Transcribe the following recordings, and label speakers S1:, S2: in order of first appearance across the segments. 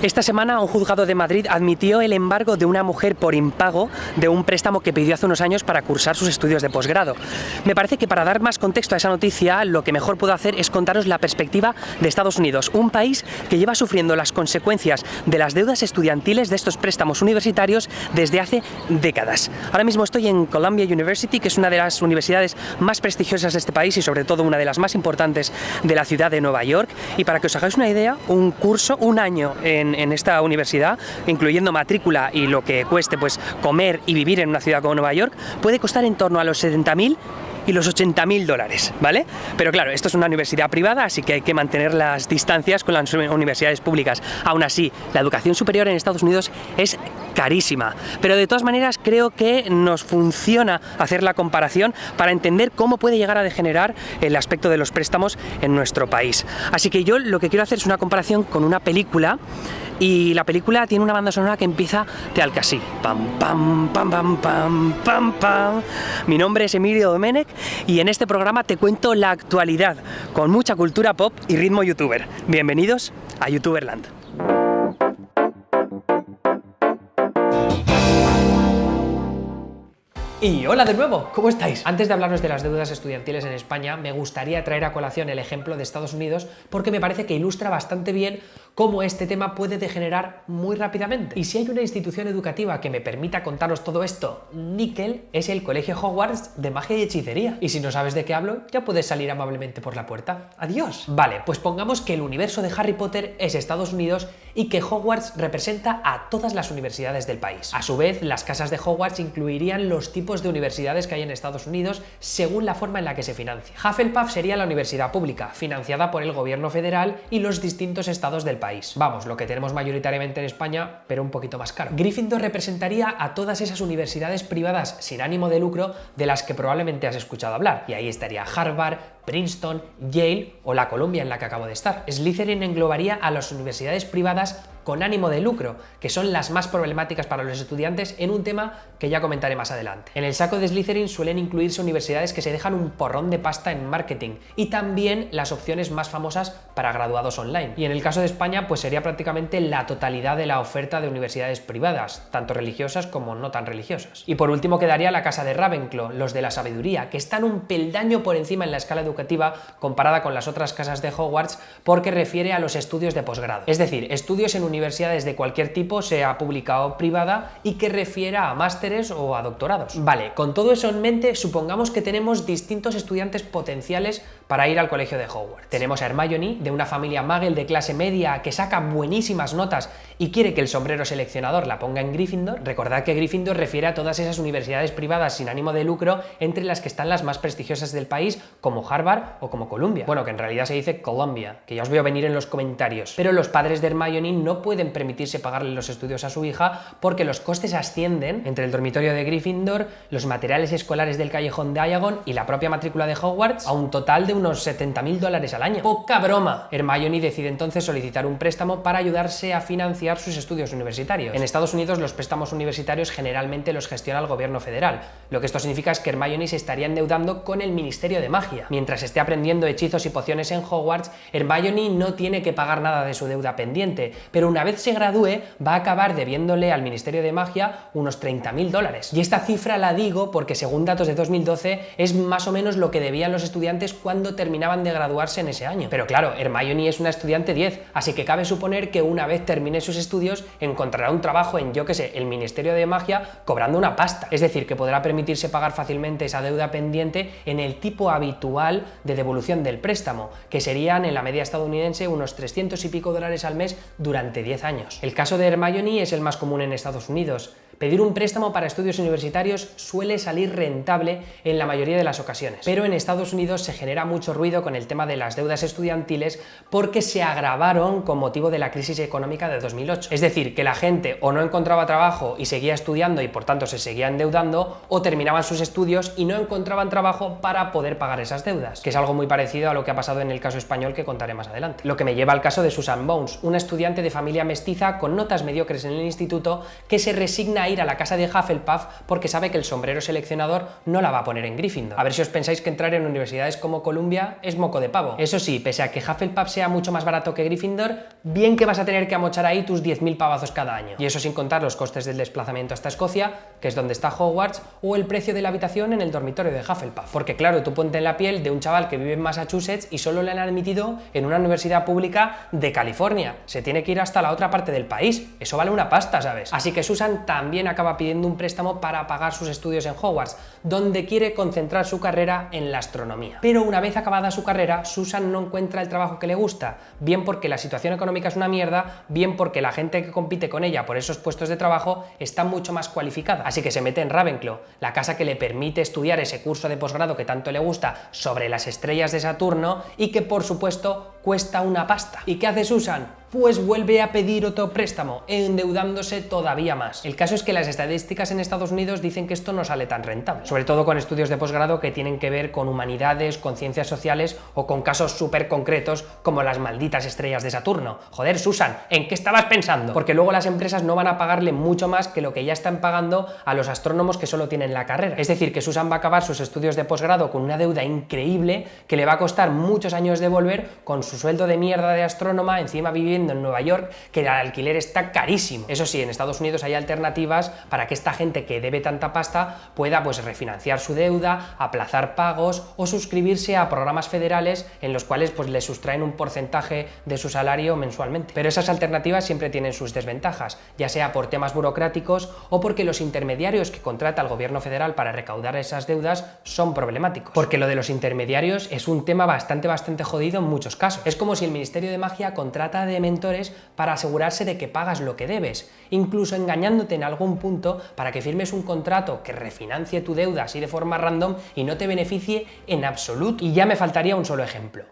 S1: Esta semana un juzgado de Madrid admitió el embargo de una mujer por impago de un préstamo que pidió hace unos años para cursar sus estudios de posgrado. Me parece que para dar más contexto a esa noticia, lo que mejor puedo hacer es contaros la perspectiva de Estados Unidos, un país que lleva sufriendo las consecuencias de las deudas estudiantiles de estos préstamos universitarios desde hace décadas. Ahora mismo estoy en Columbia University, que es una de las universidades más prestigiosas de este país y sobre todo una de las más importantes de la ciudad de Nueva York. Y para que os hagáis una idea, un curso, un año en esta universidad, incluyendo matrícula y lo que cueste pues comer y vivir en una ciudad como Nueva York, puede costar en torno a los 70.000 y los 80.000 dólares, ¿vale? Pero claro, esto es una universidad privada, así que hay que mantener las distancias con las universidades públicas. Aún así, la educación superior en Estados Unidos es carísima, pero de todas maneras creo que nos funciona hacer la comparación para entender cómo puede llegar a degenerar el aspecto de los préstamos en nuestro país. Así que yo lo que quiero hacer es una comparación con una película, y la película tiene una banda sonora que empieza tal que así. Pam, pam, pam, pam, pam, pam, pam. Mi nombre es Emilio Domenech y en este programa te cuento la actualidad con mucha cultura pop y ritmo youtuber. Bienvenidos a YouTuberland. Y hola de nuevo, ¿cómo estáis? Antes de hablaros de las deudas estudiantiles en España, me gustaría traer a colación el ejemplo de Estados Unidos porque me parece que ilustra bastante bien cómo este tema puede degenerar muy rápidamente. Y si hay una institución educativa que me permita contaros todo esto, níquel, es el Colegio Hogwarts de Magia y Hechicería. Y si no sabes de qué hablo, ya puedes salir amablemente por la puerta. ¡Adiós! Vale, pues pongamos que el universo de Harry Potter es Estados Unidos y que Hogwarts representa a todas las universidades del país. A su vez, las casas de Hogwarts incluirían los tipos de universidades que hay en Estados Unidos según la forma en la que se financia. Hufflepuff sería la universidad pública, financiada por el gobierno federal y los distintos estados del país. Vamos, lo que tenemos mayoritariamente en España, pero un poquito más caro. Gryffindor representaría a todas esas universidades privadas sin ánimo de lucro de las que probablemente has escuchado hablar. Y ahí estaría Harvard, Princeton, Yale o la Columbia en la que acabo de estar. Slytherin englobaría a las universidades privadas con ánimo de lucro, que son las más problemáticas para los estudiantes en un tema que ya comentaré más adelante. En el saco de Slytherin suelen incluirse universidades que se dejan un porrón de pasta en marketing y también las opciones más famosas para graduados online. Y en el caso de España, pues sería prácticamente la totalidad de la oferta de universidades privadas, tanto religiosas como no tan religiosas. Y por último quedaría la casa de Ravenclaw, los de la sabiduría, que están un peldaño por encima en la escala educativa comparada con las otras casas de Hogwarts porque refiere a los estudios de posgrado. Es decir, estudios en universidades de cualquier tipo, sea pública o privada, y que refiera a másteres o a doctorados. Vale, con todo eso en mente, supongamos que tenemos distintos estudiantes potenciales para ir al colegio de Hogwarts. Tenemos a Hermione, de una familia Muggle de clase media que saca buenísimas notas y quiere que el sombrero seleccionador la ponga en Gryffindor. Recordad que Gryffindor refiere a todas esas universidades privadas sin ánimo de lucro, entre las que están las más prestigiosas del país, como Harvard o como Columbia. Bueno, que en realidad se dice Columbia, que ya os veo venir en los comentarios. Pero los padres de Hermione no pueden permitirse pagarle los estudios a su hija porque los costes ascienden entre el dormitorio de Gryffindor, los materiales escolares del callejón de Diagon y la propia matrícula de Hogwarts a un total de unos 70.000 dólares al año. ¡Poca broma! Hermione decide entonces solicitar un préstamo para ayudarse a financiar sus estudios universitarios. En Estados Unidos los préstamos universitarios generalmente los gestiona el gobierno federal. Lo que esto significa es que Hermione se estaría endeudando con el Ministerio de Magia. Mientras esté aprendiendo hechizos y pociones en Hogwarts, Hermione no tiene que pagar nada de su deuda pendiente, pero una vez se gradúe va a acabar debiéndole al Ministerio de Magia unos 30.000 dólares. Y esta cifra la digo porque según datos de 2012 es más o menos lo que debían los estudiantes cuando terminaban de graduarse en ese año. Pero claro, Hermione es una estudiante 10, así que cabe suponer que una vez termine sus estudios encontrará un trabajo en, yo que sé, el Ministerio de Magia cobrando una pasta. Es decir, que podrá permitirse pagar fácilmente esa deuda pendiente en el tipo habitual de devolución del préstamo, que serían en la media estadounidense unos 300 y pico dólares al mes durante 10 años. El caso de Hermione es el más común en Estados Unidos. Pedir un préstamo para estudios universitarios suele salir rentable en la mayoría de las ocasiones, pero en Estados Unidos se genera mucho ruido con el tema de las deudas estudiantiles porque se agravaron con motivo de la crisis económica de 2008. Es decir, que la gente o no encontraba trabajo y seguía estudiando y por tanto se seguía endeudando, o terminaban sus estudios y no encontraban trabajo para poder pagar esas deudas, que es algo muy parecido a lo que ha pasado en el caso español que contaré más adelante. Lo que me lleva al caso de Susan Bones, una estudiante de familia mestiza con notas mediocres en el instituto que se resigna a ir a la casa de Hufflepuff porque sabe que el sombrero seleccionador no la va a poner en Gryffindor. A ver si os pensáis que entrar en universidades como Columbia es moco de pavo. Eso sí, pese a que Hufflepuff sea mucho más barato que Gryffindor, bien que vas a tener que amochar ahí tus 10.000 pavazos cada año. Y eso sin contar los costes del desplazamiento hasta Escocia, que es donde está Hogwarts, o el precio de la habitación en el dormitorio de Hufflepuff. Porque claro, tú ponte en la piel de un chaval que vive en Massachusetts y solo le han admitido en una universidad pública de California. Se tiene que ir hasta la otra parte del país. Eso vale una pasta, ¿sabes? Así que Susan también acaba pidiendo un préstamo para pagar sus estudios en Hogwarts, donde quiere concentrar su carrera en la astronomía. Pero una vez acabada su carrera, Susan no encuentra el trabajo que le gusta, bien porque la situación económica es una mierda, bien porque la gente que compite con ella por esos puestos de trabajo está mucho más cualificada. Así que se mete en Ravenclaw, la casa que le permite estudiar ese curso de posgrado que tanto le gusta sobre las estrellas de Saturno y que por supuesto cuesta una pasta. ¿Y qué hace Susan? Pues vuelve a pedir otro préstamo, endeudándose todavía más. El caso es que las estadísticas en Estados Unidos dicen que esto no sale tan rentable, sobre todo con estudios de posgrado que tienen que ver con humanidades, con ciencias sociales o con casos súper concretos como las malditas estrellas de Saturno. Joder, Susan, ¿en qué estabas pensando? Porque luego las empresas no van a pagarle mucho más que lo que ya están pagando a los astrónomos que solo tienen la carrera. Es decir, que Susan va a acabar sus estudios de posgrado con una deuda increíble que le va a costar muchos años devolver con su sueldo de mierda de astrónoma, encima viviendo en Nueva York, que el alquiler está carísimo. Eso sí, en Estados Unidos hay alternativas para que esta gente que debe tanta pasta pueda pues refinanciar su deuda, aplazar pagos o suscribirse a programas federales en los cuales pues le sustraen un porcentaje de su salario mensualmente. Pero esas alternativas siempre tienen sus desventajas, ya sea por temas burocráticos o porque los intermediarios que contrata el gobierno federal para recaudar esas deudas son problemáticos. Porque lo de los intermediarios es un tema bastante jodido en muchos casos. Es como si el Ministerio de Magia contrata de mentores para asegurarse de que pagas lo que debes, incluso engañándote en algún punto para que firmes un contrato que refinancie tu deuda así de forma random y no te beneficie en absoluto. Y ya me faltaría un solo ejemplo.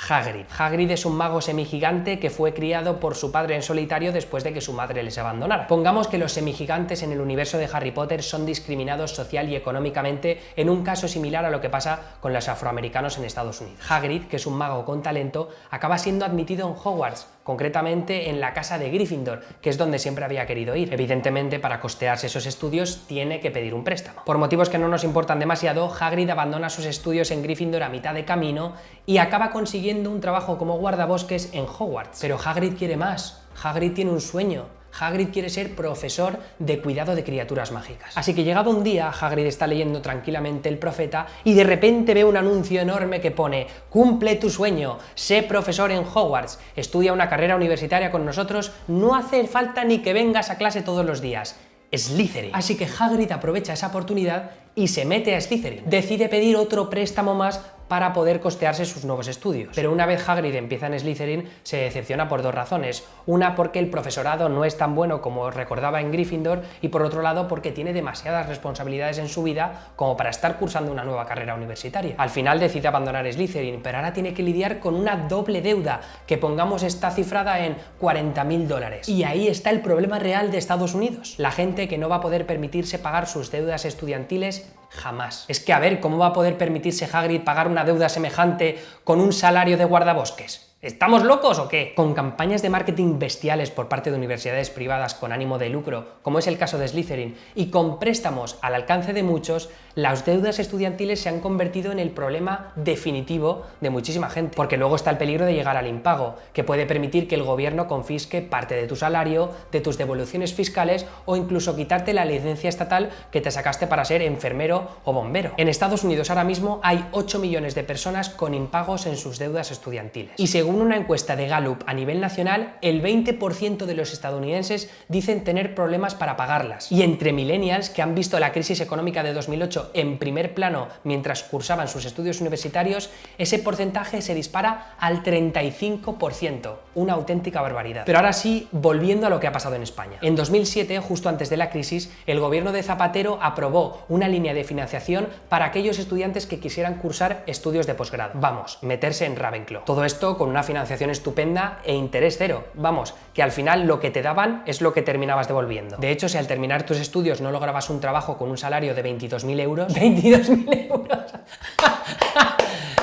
S1: Hagrid. Hagrid es un mago semigigante que fue criado por su padre en solitario después de que su madre les abandonara. Pongamos que los semigigantes en el universo de Harry Potter son discriminados social y económicamente en un caso similar a lo que pasa con los afroamericanos en Estados Unidos. Hagrid, que es un mago con talento, acaba siendo admitido en Hogwarts, concretamente en la casa de Gryffindor, que es donde siempre había querido ir. Evidentemente, para costearse esos estudios tiene que pedir un préstamo. Por motivos que no nos importan demasiado, Hagrid abandona sus estudios en Gryffindor a mitad de camino y acaba consiguiendo un trabajo como guardabosques en Hogwarts. Pero Hagrid quiere más. Hagrid tiene un sueño. Hagrid quiere ser profesor de cuidado de criaturas mágicas. Así que llegado un día, Hagrid está leyendo tranquilamente El Profeta y de repente ve un anuncio enorme que pone: cumple tu sueño, sé profesor en Hogwarts, estudia una carrera universitaria con nosotros, no hace falta ni que vengas a clase todos los días. Slytherin. Así que Hagrid aprovecha esa oportunidad y se mete a Slytherin. Decide pedir otro préstamo más para poder costearse sus nuevos estudios. Pero una vez Hagrid empieza en Slytherin, se decepciona por dos razones. Una, porque el profesorado no es tan bueno como recordaba en Gryffindor, y por otro lado, porque tiene demasiadas responsabilidades en su vida como para estar cursando una nueva carrera universitaria. Al final decide abandonar Slytherin, pero ahora tiene que lidiar con una doble deuda, que pongamos está cifrada en $40.000. Y ahí está el problema real de Estados Unidos. La gente que no va a poder permitirse pagar sus deudas estudiantiles jamás. Es que a ver, ¿cómo va a poder permitirse Hagrid pagar una deuda semejante con un salario de guardabosques? ¿Estamos locos o qué? Con campañas de marketing bestiales por parte de universidades privadas con ánimo de lucro, como es el caso de Slytherin, y con préstamos al alcance de muchos, las deudas estudiantiles se han convertido en el problema definitivo de muchísima gente, porque luego está el peligro de llegar al impago, que puede permitir que el gobierno confisque parte de tu salario, de tus devoluciones fiscales o incluso quitarte la licencia estatal que te sacaste para ser enfermero o bombero. En Estados Unidos ahora mismo hay 8 millones de personas con impagos en sus deudas estudiantiles. Y según una encuesta de Gallup a nivel nacional, el 20% de los estadounidenses dicen tener problemas para pagarlas. Y entre millennials que han visto la crisis económica de 2008 en primer plano mientras cursaban sus estudios universitarios, ese porcentaje se dispara al 35%, una auténtica barbaridad. Pero ahora sí, volviendo a lo que ha pasado en España. En 2007, justo antes de la crisis, el gobierno de Zapatero aprobó una línea de financiación para aquellos estudiantes que quisieran cursar estudios de posgrado. Vamos, meterse en Ravenclaw. Todo esto con una financiación estupenda e interés cero. Vamos, que al final lo que te daban es lo que terminabas devolviendo. De hecho, si al terminar tus estudios no lograbas un trabajo con un salario de 22.000 euros, ¡22.000 euros!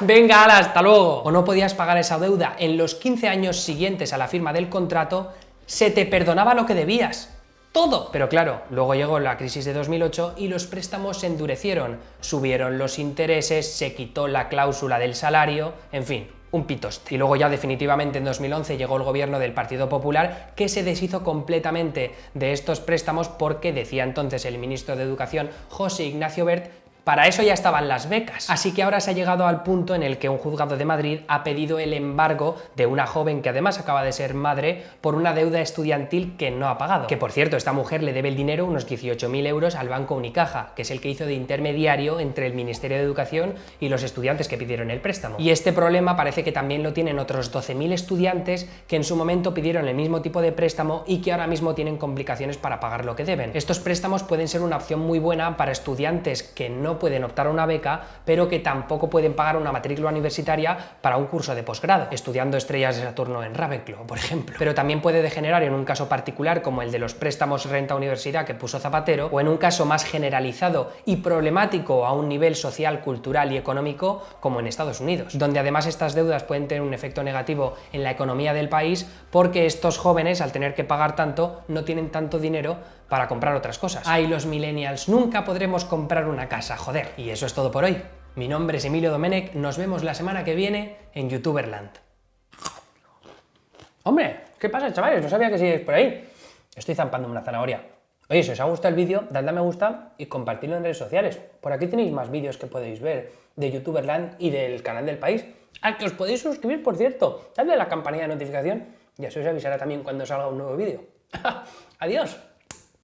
S1: Venga, ala, hasta luego. O no podías pagar esa deuda en los 15 años siguientes a la firma del contrato, se te perdonaba lo que debías. todo. Pero claro, luego llegó la crisis de 2008 y los préstamos se endurecieron, subieron los intereses, se quitó la cláusula del salario, en fin, un pitoste. Y luego ya definitivamente en 2011 llegó el gobierno del Partido Popular, que se deshizo completamente de estos préstamos porque, decía entonces el ministro de Educación, José Ignacio Wert, para eso ya estaban las becas. Así que ahora se ha llegado al punto en el que un juzgado de Madrid ha pedido el embargo de una joven que además acaba de ser madre por una deuda estudiantil que no ha pagado. Que por cierto, esta mujer le debe el dinero, unos 18.000 euros, al Banco Unicaja, que es el que hizo de intermediario entre el Ministerio de Educación y los estudiantes que pidieron el préstamo. Y este problema parece que también lo tienen otros 12.000 estudiantes que en su momento pidieron el mismo tipo de préstamo y que ahora mismo tienen complicaciones para pagar lo que deben. Estos préstamos pueden ser una opción muy buena para estudiantes que no pueden optar a una beca, pero que tampoco pueden pagar una matrícula universitaria para un curso de posgrado, estudiando estrellas de Saturno en Ravenclaw, por ejemplo. Pero también puede degenerar en un caso particular, como el de los préstamos renta universidad que puso Zapatero, o en un caso más generalizado y problemático a un nivel social, cultural y económico, como en Estados Unidos, donde además estas deudas pueden tener un efecto negativo en la economía del país, porque estos jóvenes, al tener que pagar tanto, no tienen tanto dinero para comprar otras cosas. Ay, los millennials, nunca podremos comprar una casa, joder. Y eso es todo por hoy. Mi nombre es Emilio Domenech, nos vemos la semana que viene en YouTuberland. Hombre, ¿qué pasa, chavales? No sabía que sigues por ahí. Estoy zampándome una zanahoria. Oye, si os ha gustado el vídeo, dadle a me gusta y compartidlo en redes sociales. Por aquí tenéis más vídeos que podéis ver de YouTuberland y del canal del país, al que os podéis suscribir, por cierto. Dadle a la campanilla de notificación y así os avisará también cuando salga un nuevo vídeo. ¡Adiós!